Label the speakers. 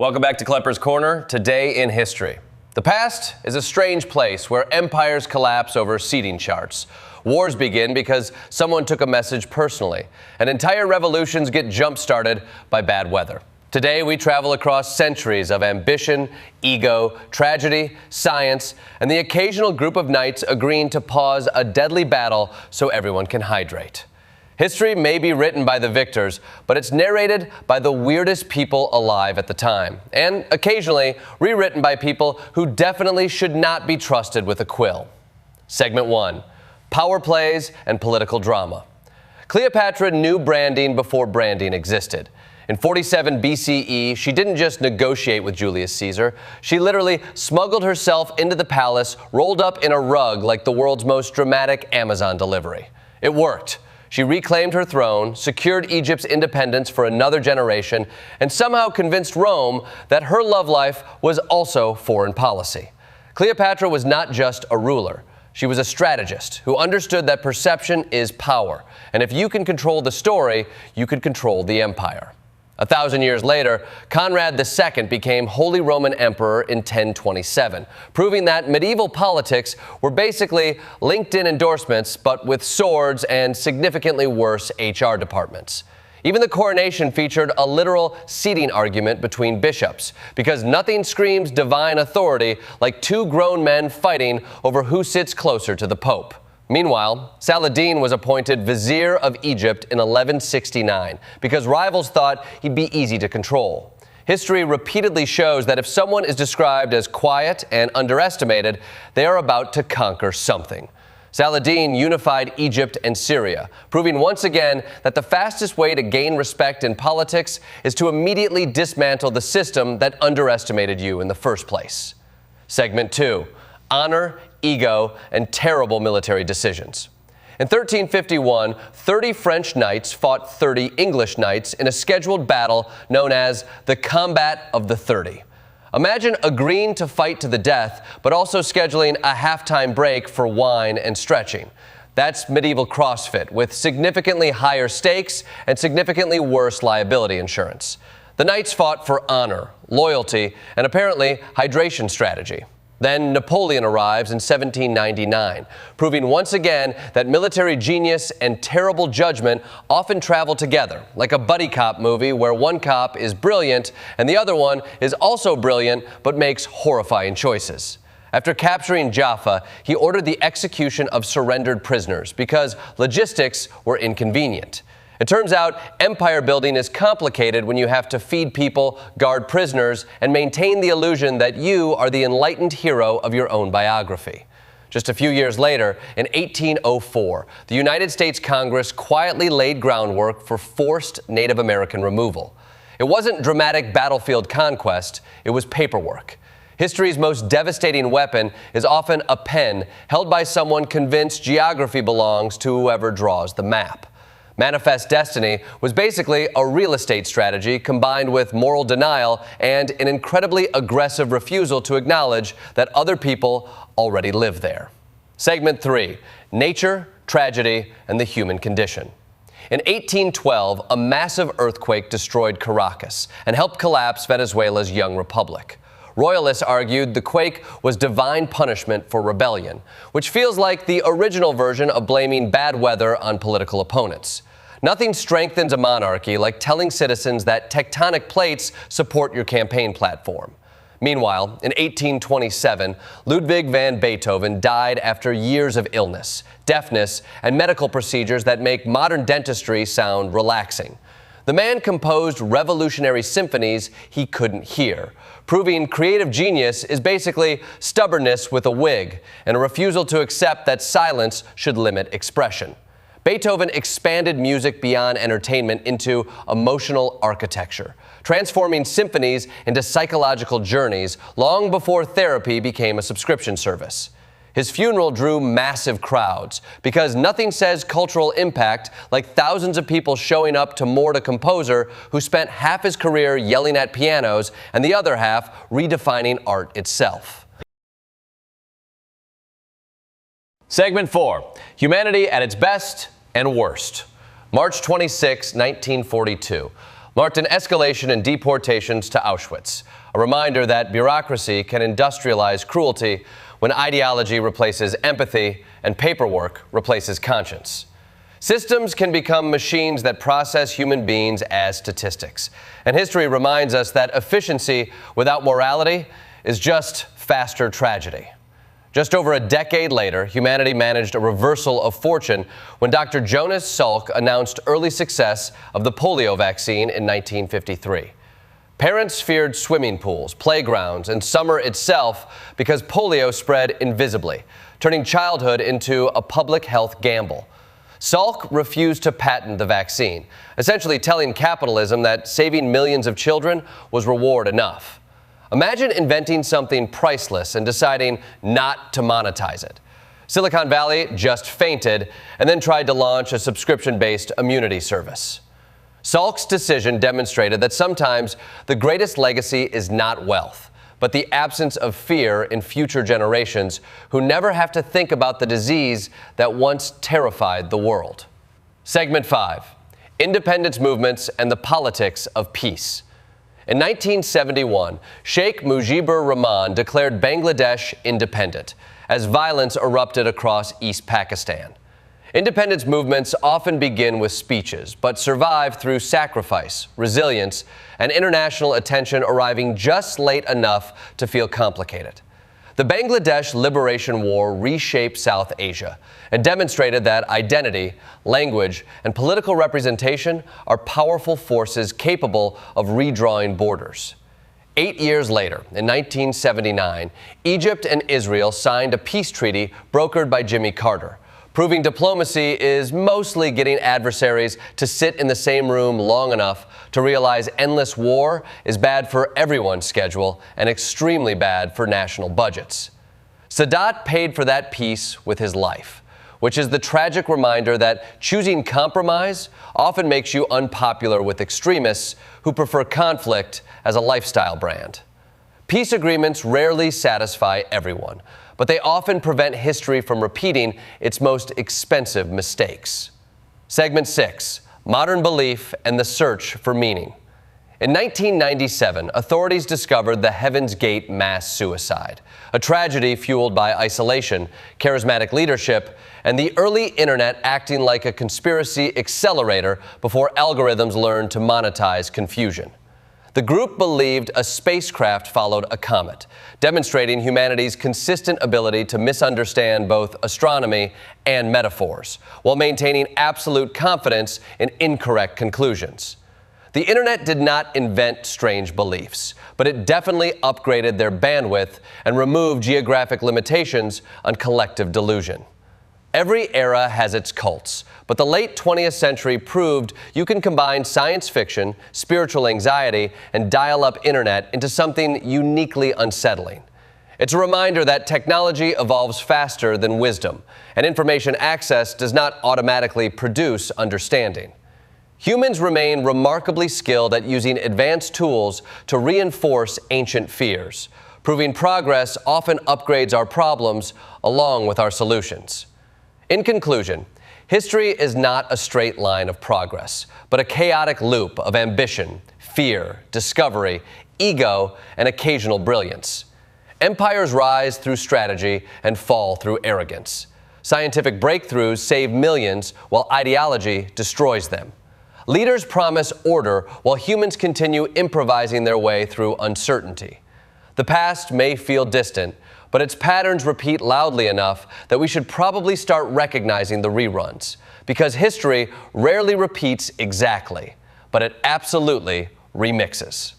Speaker 1: Welcome back to Klepper's Corner. Today in history. The past is a strange place where empires collapse over seating charts. Wars begin because someone took a message personally, and entire revolutions get jump-started by bad weather. Today, we travel across centuries of ambition, ego, tragedy, science, and the occasional group of knights agreeing to pause a deadly battle so everyone can hydrate. History may be written by the victors, but it's narrated by the weirdest people alive at the time, and occasionally rewritten by people who definitely should not be trusted with a quill. Segment 1. Power plays and political drama. Cleopatra knew branding before branding existed. In 47 BCE, she didn't just negotiate with Julius Caesar. She literally smuggled herself into the palace, rolled up in a rug like the world's most dramatic Amazon delivery. It worked. She reclaimed her throne, secured Egypt's independence for another generation, and somehow convinced Rome that her love life was also foreign policy. Cleopatra was not just a ruler. She was a strategist who understood that perception is power, and if you can control the story, you could control the empire. 1,000 years later, Conrad II became Holy Roman Emperor in 1027, proving that medieval politics were basically LinkedIn endorsements, but with swords and significantly worse HR departments. Even the coronation featured a literal seating argument between bishops, because nothing screams divine authority like two grown men fighting over who sits closer to the Pope. Meanwhile, Saladin was appointed Vizier of Egypt in 1169 because rivals thought he'd be easy to control. History repeatedly shows that if someone is described as quiet and underestimated, they are about to conquer something. Saladin unified Egypt and Syria, proving once again that the fastest way to gain respect in politics is to immediately dismantle the system that underestimated you in the first place. Segment 2. Honor, ego, and terrible military decisions. In 1351, 30 French knights fought 30 English knights in a scheduled battle known as the Combat of the 30. Imagine agreeing to fight to the death, but also scheduling a halftime break for wine and stretching. That's medieval CrossFit, with significantly higher stakes and significantly worse liability insurance. The knights fought for honor, loyalty, and apparently hydration strategy. Then Napoleon arrives in 1799, proving once again that military genius and terrible judgment often travel together, like a buddy cop movie where one cop is brilliant and the other one is also brilliant but makes horrifying choices. After capturing Jaffa, he ordered the execution of surrendered prisoners because logistics were inconvenient. It turns out empire building is complicated when you have to feed people, guard prisoners, and maintain the illusion that you are the enlightened hero of your own biography. Just a few years later, in 1804, the United States Congress quietly laid groundwork for forced Native American removal. It wasn't dramatic battlefield conquest, it was paperwork. History's most devastating weapon is often a pen held by someone convinced geography belongs to whoever draws the map. Manifest Destiny was basically a real estate strategy combined with moral denial and an incredibly aggressive refusal to acknowledge that other people already live there. Segment 3. Nature, Tragedy, and the Human Condition. In 1812, a massive earthquake destroyed Caracas and helped collapse Venezuela's young republic. Royalists argued the quake was divine punishment for rebellion, which feels like the original version of blaming bad weather on political opponents. Nothing strengthens a monarchy like telling citizens that tectonic plates support your campaign platform. Meanwhile, in 1827, Ludwig van Beethoven died after years of illness, deafness, and medical procedures that make modern dentistry sound relaxing. The man composed revolutionary symphonies he couldn't hear, proving creative genius is basically stubbornness with a wig and a refusal to accept that silence should limit expression. Beethoven expanded music beyond entertainment into emotional architecture, transforming symphonies into psychological journeys long before therapy became a subscription service. His funeral drew massive crowds because nothing says cultural impact like thousands of people showing up to mourn a composer who spent half his career yelling at pianos and the other half redefining art itself. Segment 4. Humanity at its best and worst. March 26, 1942. marked an escalation in deportations to Auschwitz, a reminder that bureaucracy can industrialize cruelty when ideology replaces empathy and paperwork replaces conscience. Systems can become machines that process human beings as statistics, and history reminds us that efficiency without morality is just faster tragedy. Just over a decade later, humanity managed a reversal of fortune when Dr. Jonas Salk announced early success of the polio vaccine in 1953. Parents feared swimming pools, playgrounds, and summer itself because polio spread invisibly, turning childhood into a public health gamble. Salk refused to patent the vaccine, essentially telling capitalism that saving millions of children was reward enough. Imagine inventing something priceless and deciding not to monetize it. Silicon Valley just fainted and then tried to launch a subscription-based immunity service. Salk's decision demonstrated that sometimes the greatest legacy is not wealth, but the absence of fear in future generations who never have to think about the disease that once terrified the world. Segment 5. Independence movements and the politics of peace. In 1971, Sheikh Mujibur Rahman declared Bangladesh independent as violence erupted across East Pakistan. Independence movements often begin with speeches, but survive through sacrifice, resilience, and international attention arriving just late enough to feel complicated. The Bangladesh Liberation War reshaped South Asia and demonstrated that identity, language, and political representation are powerful forces capable of redrawing borders. 8 years later, in 1979, Egypt and Israel signed a peace treaty brokered by Jimmy Carter, proving diplomacy is mostly getting adversaries to sit in the same room long enough to realize endless war is bad for everyone's schedule and extremely bad for national budgets. Sadat paid for that peace with his life, which is the tragic reminder that choosing compromise often makes you unpopular with extremists who prefer conflict as a lifestyle brand. Peace agreements rarely satisfy everyone, but they often prevent history from repeating its most expensive mistakes. Segment 6. Modern belief and the search for meaning. In 1997, authorities discovered the Heaven's Gate mass suicide, a tragedy fueled by isolation, charismatic leadership, and the early internet acting like a conspiracy accelerator before algorithms learned to monetize confusion. The group believed a spacecraft followed a comet, demonstrating humanity's consistent ability to misunderstand both astronomy and metaphors, while maintaining absolute confidence in incorrect conclusions. The internet did not invent strange beliefs, but it definitely upgraded their bandwidth and removed geographic limitations on collective delusion. Every era has its cults, but the late 20th century proved you can combine science fiction, spiritual anxiety, and dial-up internet into something uniquely unsettling. It's a reminder that technology evolves faster than wisdom, and information access does not automatically produce understanding. Humans remain remarkably skilled at using advanced tools to reinforce ancient fears, proving progress often upgrades our problems along with our solutions. In conclusion, history is not a straight line of progress, but a chaotic loop of ambition, fear, discovery, ego, and occasional brilliance. Empires rise through strategy and fall through arrogance. Scientific breakthroughs save millions while ideology destroys them. Leaders promise order while humans continue improvising their way through uncertainty. The past may feel distant, but its patterns repeat loudly enough that we should probably start recognizing the reruns, because history rarely repeats exactly, but it absolutely remixes.